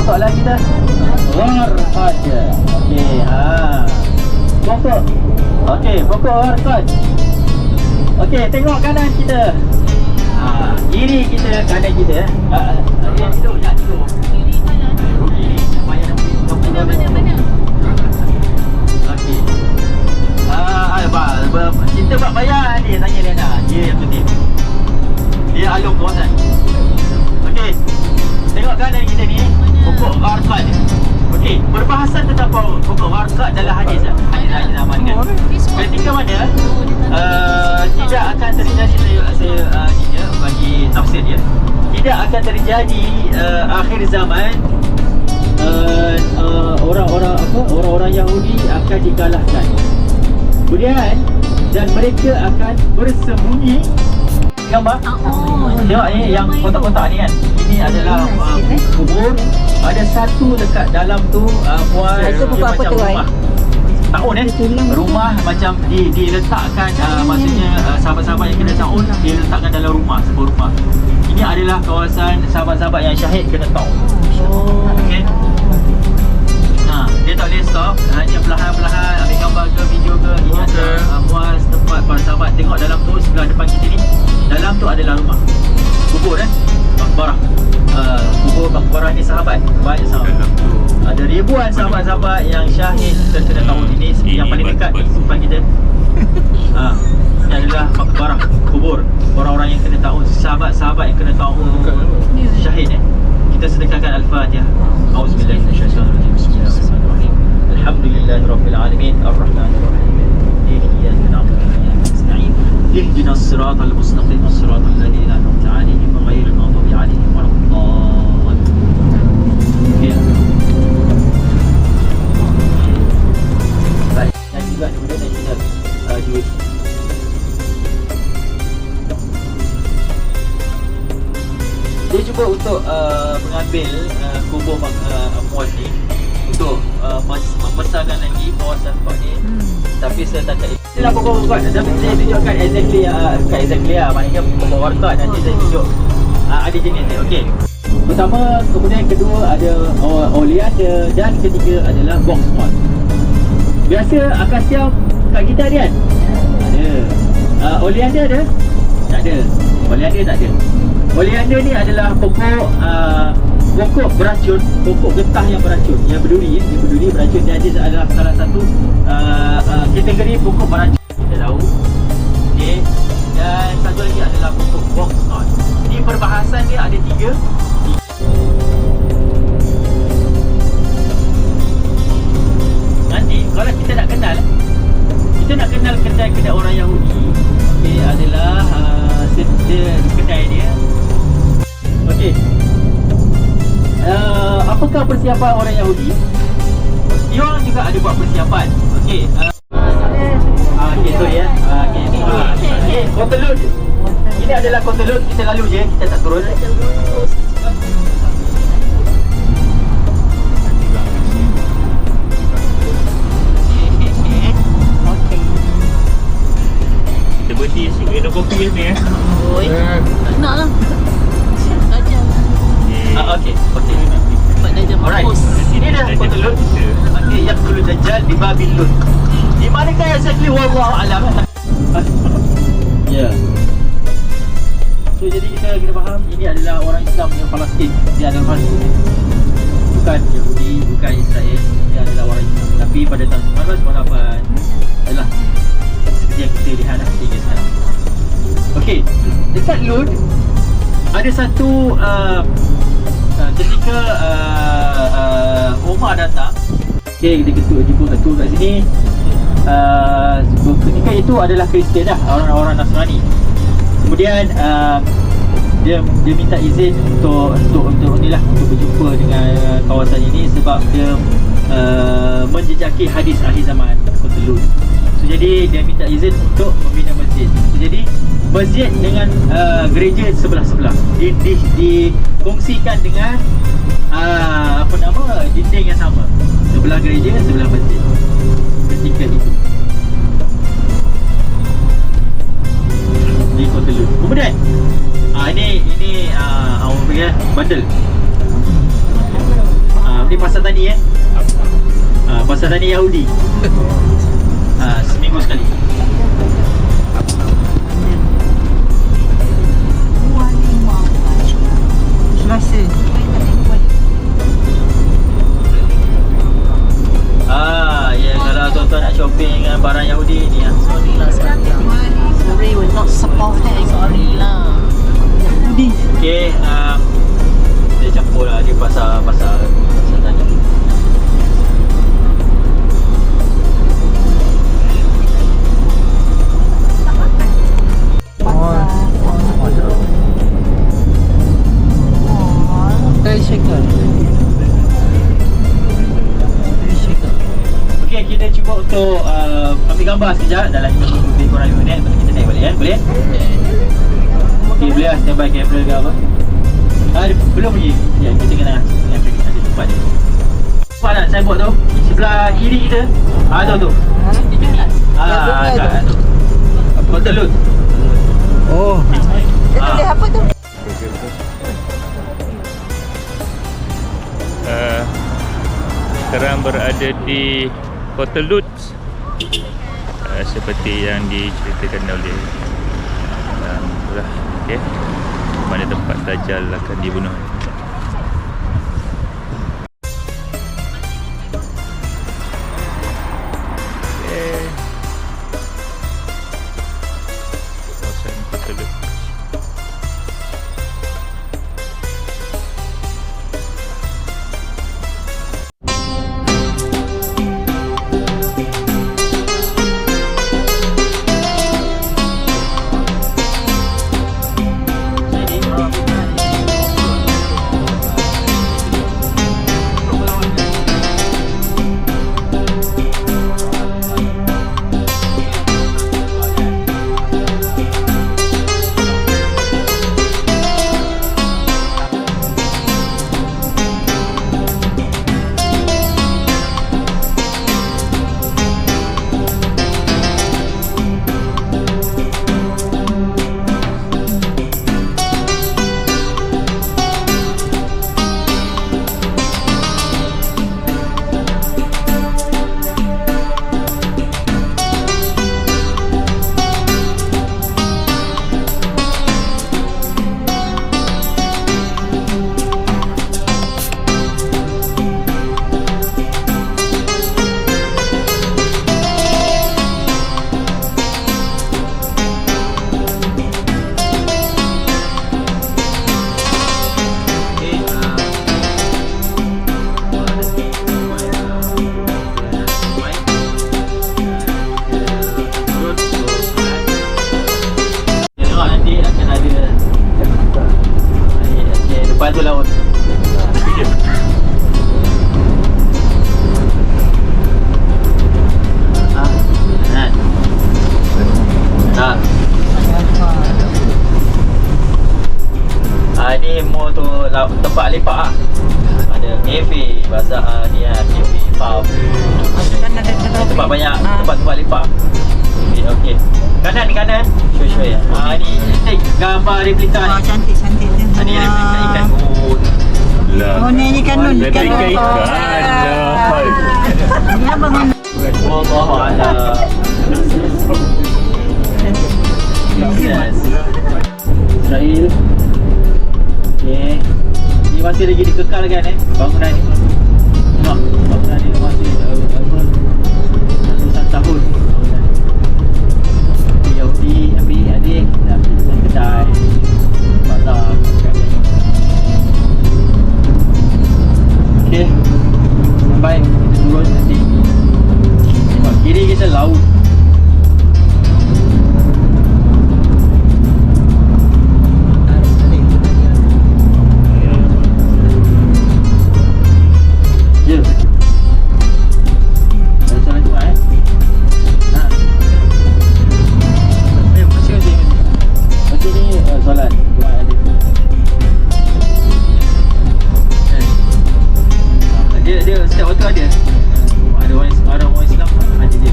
Soalan kita Warqad. Okey, pokok. Okey, pokok warqad. Okey, tengok kanan kita. Kiri kita, kanan kita. Yang tidur, yang tidur. Kiri, supaya Mana? Okey. Kita buat bayar dia, tanya Lena. Dia yang penting. Dia alung kawasan. Okey. Tengok kanan kita ni, pokok warqad. Okey, perbahasan tentang pokok warqad dalam hadis zaman kan. Ketika mana tidak akan terjadi, saya bagi tafsir dia. Tidak akan terjadi akhir zaman orang-orang Yahudi akan dikalahkan. Kemudian dan mereka akan bersembunyi. Gambar tengok ni yang kotak-kotak ni kan. Ini adalah kubur. Ada satu dekat dalam tu puas dia macam rumah tahun rumah macam diletakkan maksudnya sahabat-sahabat yang kena taun diletakkan dalam rumah, sebuah rumah. Ini adalah kawasan sahabat-sahabat yang syahid kena taun. Okey. Dia tak boleh stop, hanya perlahan-perlahan ambil gambar ke video ke. Ini adalah puas tempat para sahabat. Tengok dalam tu sebelah depan kita ni. Dalam tu adalah rumah kubur makbarah. Kubur makbarah ni sahabat, banyak sahabat. Ada ribuan sahabat-sahabat yang syahid terkena tahun ini. Yang paling dekat depan kita. Ini adalah makbarah, kubur orang-orang yang kena tahun, sahabat-sahabat yang kena tahun syahid. Kita sedekahkan Al-Fatihah. Auzubillahi minasyaitanirrajim. Bismillahirrahmanirrahim. Alhamdulillahirabbil alamin arrahmanir rahim. Iyyaka na'budu wa iyyaka nasta'in. Ihdinas siratal mustaqim, siratal ladzina an'amta 'alaihim ghairil maghdubi 'alaihim waladdallin. Baik, dan juga kemudian kita duit. Dia cuba untuk mengambil kubur puas ni untuk membesarkan lagi kawasan tempat ni. Tapi saya tak cakap inilah pokok warqad. Tapi saya tunjukkan exactly bukan exactly maknanya pokok warqad. Nanti saya tunjuk ada jenis ni. Okey. Pertama, kemudian kedua ada oleander dan ketiga adalah box moss. Biasa akasia kat kita ada kan? Ada. Oleander ada? Tak ada. Oleander tak ada. Oleander ni adalah pokok beracun, pokok getah yang beracun, yang berduri, dia berduri beracun. Dia adalah salah satu kategori pokok beracun kita tahu. Okey. Dan satu lagi adalah pokok box knot. Ni perbahasan dia ada tiga. Nanti kalau kita nak kenal kedai orang Yahudi, okey, adalah kedai dia. Okey. Apakah persiapan orang Yahudi? Dia orang juga ada buat persiapan. Okey. Okey, sorry ya. Okey, kotelud. Ini adalah kotelud, kita lalu je, kita tak turun. Kita berhenti minum kopi ni Oi. Tak nak lah. Dajjal. Okey. Sebab Dajjal mampus. Ini dah kotelud. Okey, yang perlu Dajjal di Babilon. Di manakah exactly wallahu alam. Ya. So jadi kita kena faham ini adalah orang Islam yang Palestin. Dia adalah Palestin. Bukan Yahudi, bukan Israel. Dia adalah orang Islam. Tapi pada tahun 1998 adalah seperti yang kita lihat hingga sekarang. Okey, dekat Lud ada satu ketika Umar datang. Okey, dia jumpa ketua kat sini. Ketika itu adalah Kristian dah, orang-orang Nasrani. Kemudian dia minta izin untuk inilah, untuk berjumpa dengan kawasan ini sebab dia menjejaki hadis akhir zaman Kotelud. So, jadi dia minta izin untuk membina masjid. So, jadi masjid dengan gereja sebelah-sebelah dikongsikan dengan dinding yang sama, sebelah gereja, sebelah masjid ketika itu di Kotelud. Kemudian ini Awak pergi bandel. Ni pasar tani pasar tani Yahudi. Seminggu sekali. Selasa. Ya, kalau tuan-tuan nak shopping dengan barang Yahudi ni Sorry lah. Sorry, we're not supporting. Sorry lah. Okay, dia campur lah. Dia pasar tani. Okay, kita cuba untuk ambil gambar sekejap dalam lebih kurang 5 minit. Lepas tu kita naik balik boleh? Okay, boleh lah standby kamera ke apa. Belum lagi. Ya, kita kena ambil ada tempat dia. Nampak tak signboard tu? Sebelah kiri kita. Tu. Kat tu. Hotel Lut. Oh. Apa tu? Sekarang berada di Hotel Lutz, seperti yang diceritakan oleh itulah, okay, mana tempat Dajjal akan dibunuh. Okay. Kawasan Hotel Lutz. Depan tu laut. Ni motor tempat lepak ada kafe, bazar ni kafe, pub. Tempat banyak tempat lepak. Okey. Kanan. Show ya. Ni gambar replika ni. Cantik Ni replika ikan gun. Oh, ni ikan nun. Replika ikan. Ni abang. Wallahualam. Yes. Israel. Okay. Ni masih lagi dikekalkan bangunan ni. Tengok, bangunan ni masih ratusan tahun. Yahudi ambil adik dah ambil kedai, bazar, sebagainya. Okay, sampai turun nanti. Tengok kiri kita laut. Ya. Jalan Jumaat macam ni solat Jumaat ada. Dia setiap waktu ada. Ada orang Islam ada dia.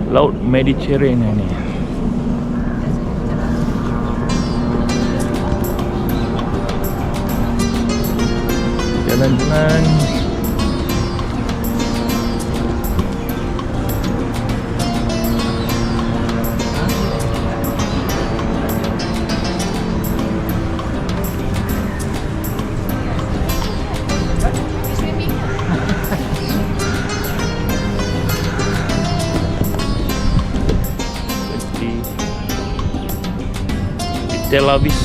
Laut Mediterranean ni. Jalan-jalan. Di Tel Aviv.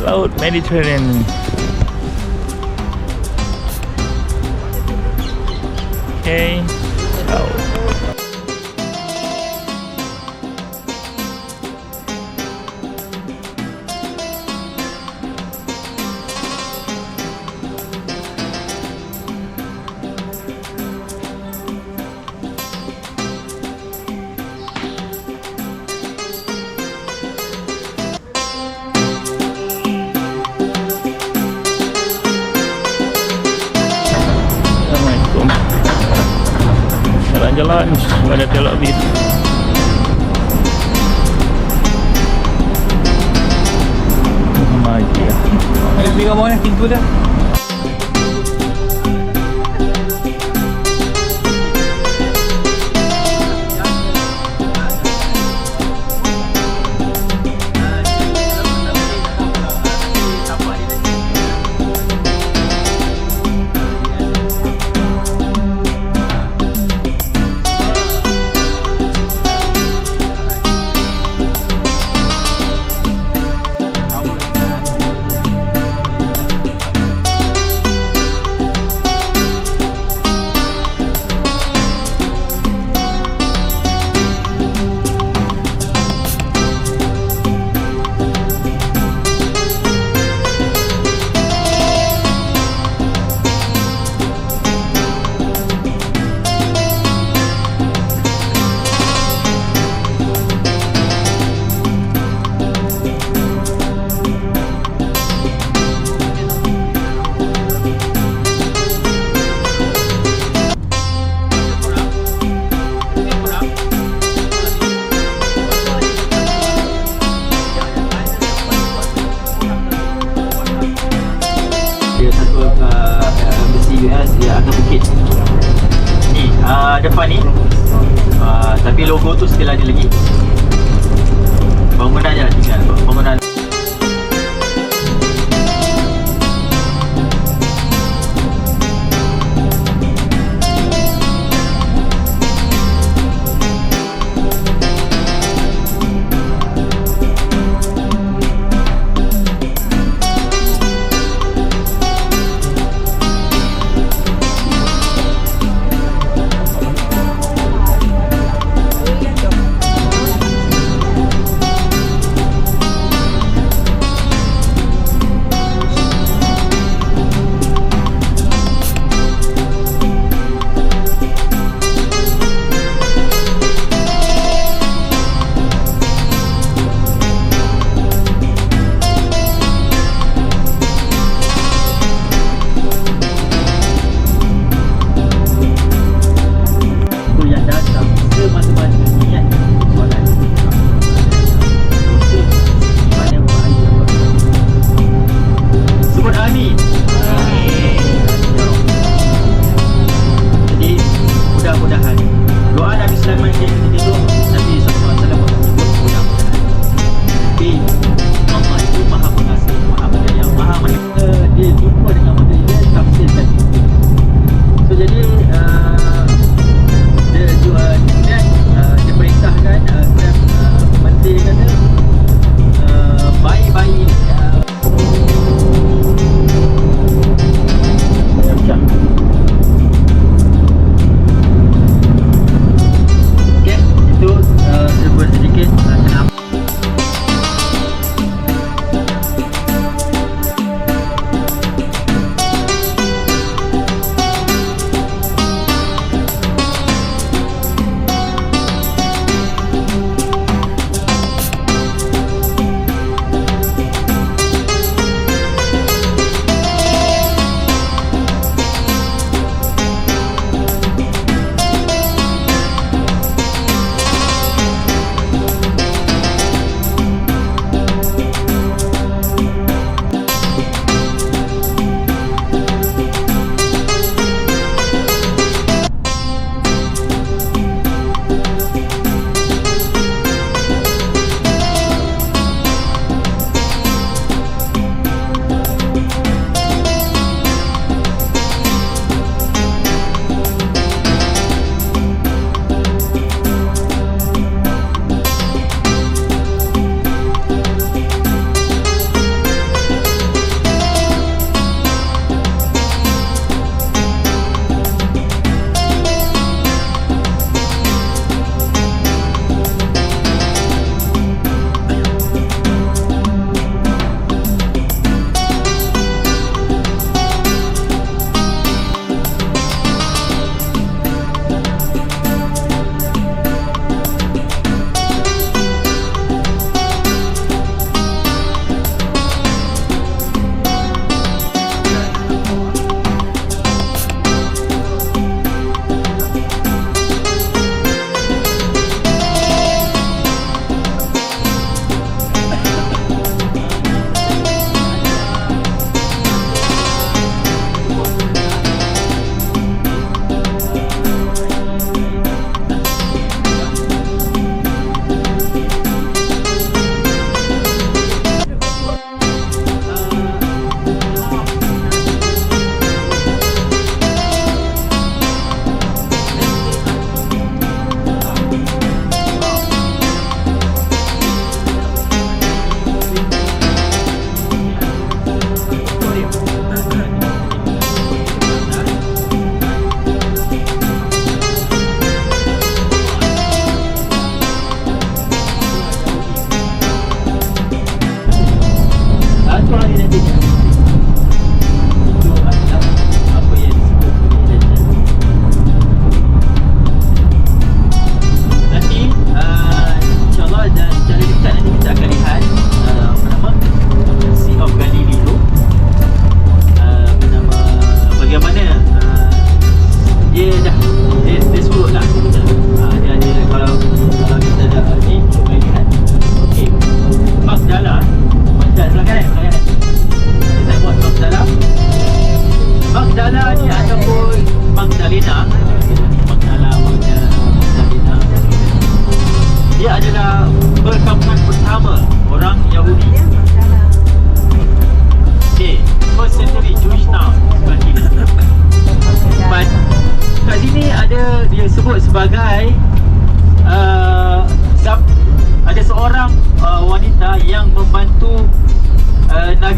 Laut Mediterranean. Okay. Ciao. Assalamualaikum. Jalan-jalan pada Tel Aviv. Muhammadiyah. Beli bawah ni pintu dah. Depan ni tapi logo tu still ada lagi. Bangunan je tinggal. Bangunan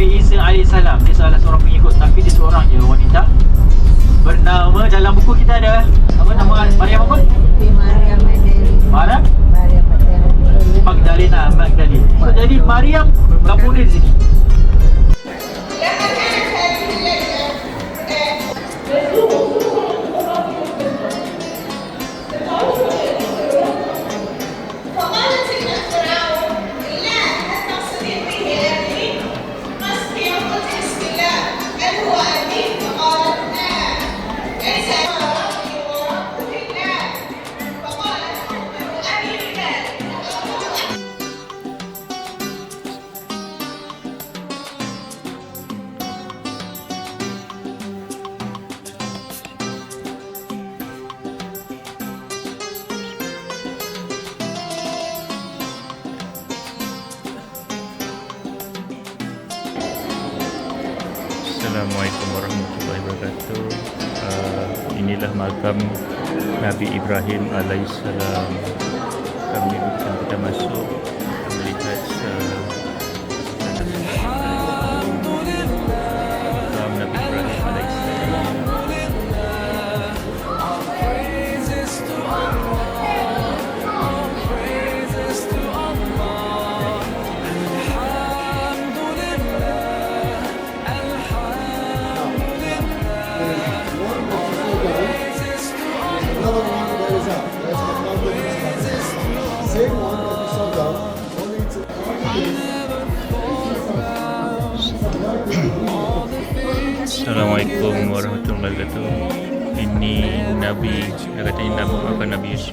Nabi Isa AS. Dia salah seorang pengikut, tapi dia seorang je wanita bernama, dalam buku kita ada apa nama Maryam apa? Maryam Maryam Magdalena. Magdalena. So, jadi Maryam kampung dia di sini. Assalamualaikum warahmatullahi wabarakatuh. Inilah makam Nabi Ibrahim alaihissalam. Kami akan kita masuk melihat makam Nabi Ibrahim alaihissalam. Assalamualaikum warahmatullahi wabarakatuh. Ini Nabi, dia kata ini nama apa, Nabi Yusuf.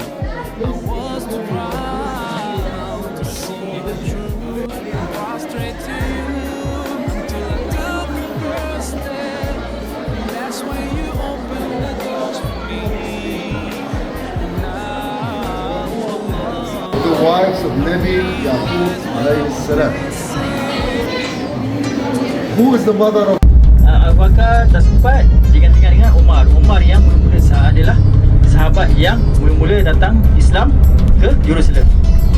The wives of Nabi Yaqub alayhi salam. Who is the mother of Abu Bakar tak sempat digantikan dengan Umar. Umar yang mula-mula adalah sahabat yang mula-mula datang Islam ke Jerusalem.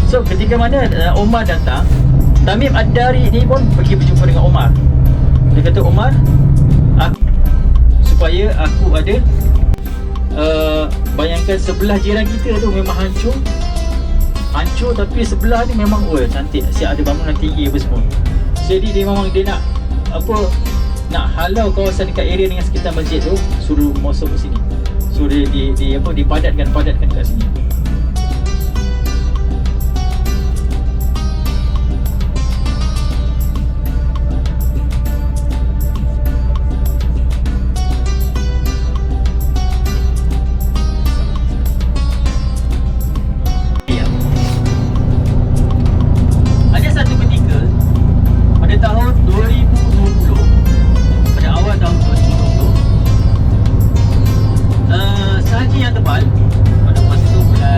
So ketika mana Umar datang, Tamim Ad-Dari ni pun pergi berjumpa dengan Umar. Dia kata, Umar, supaya aku ada bayangkan sebelah jiran kita tu memang hancur, tapi sebelah ni memang cantik, siap ada bangunan tinggi apa semua. Jadi dia memang dia nak halau kawasan dekat area dengan sekitar masjid tu, suruh masuk ke sini. So dia dipadatkan kat sini. Ada satu ketika pada tahun 2020, pada awal tahun 2020, salji yang tebal pada masa tu bulan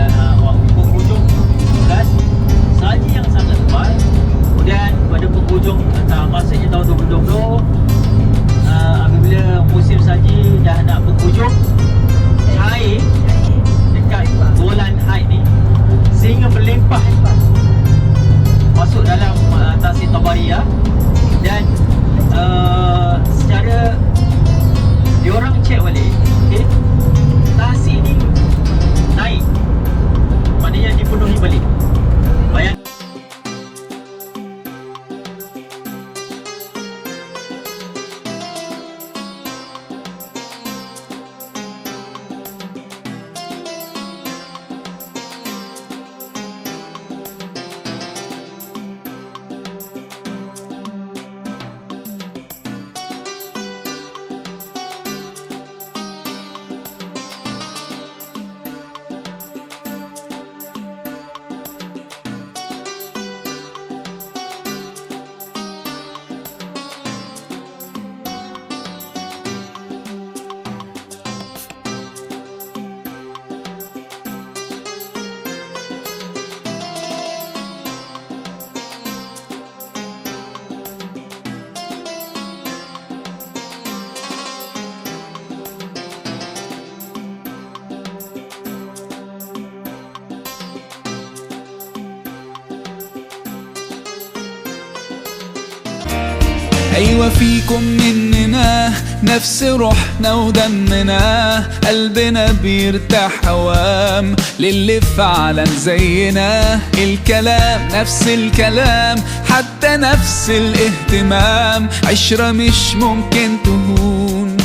أيوة فيكم مننا نفس روحنا ودمنا، قلبنا بيرتاح هوام للي فعلا زينا، الكلام نفس الكلام حتى نفس الاهتمام، عشرة مش ممكن تهون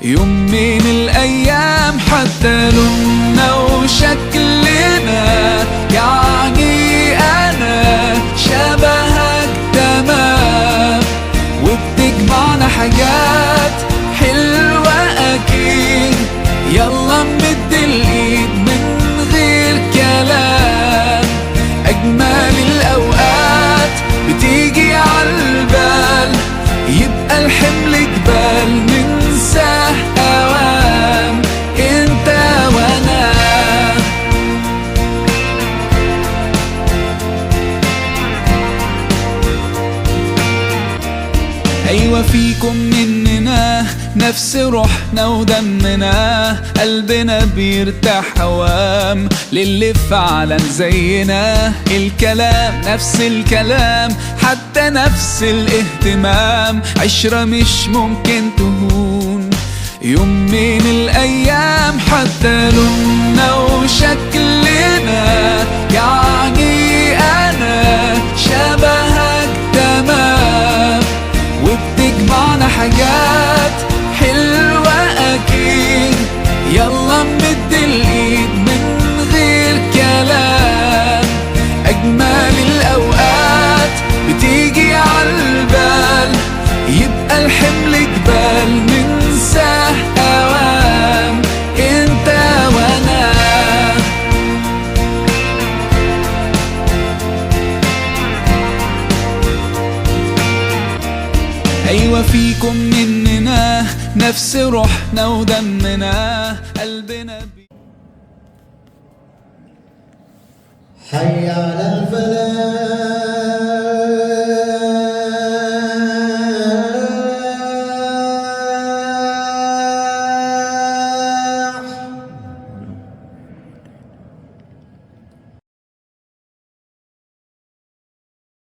يوم من الأيام، حتى لوننا وشكلنا يعني أنا شبهك تمام، وبتجمعنا حاجات حلوة أكيد، يلا نمد الإيد من غير كلام، أجمل الأوقات بتيجي عالبال، يبقى الحمل جبال ننساه أوام، انت وانا. أيوة فيكم مننا نفس روحنا ودمنا، قلبنا بيرتاح هوام للي فعلا زينا، الكلام نفس الكلام حتى نفس الاهتمام، عشرة مش ممكن تهون يوم من الأيام، حتى لوننا وشكلنا يعني أنا شبهك تمام، وبتجمعنا حاجات حلوة أكيد، يلا نمد الإيد من غير كلام، أجمل الأوقات بتيجي عالبال، يبقى الحمل جبال ننساه أوام، انت وانا. أيوة فيكم مننا نفس روحنا ودمنا، قلبنا حي على الفلاح.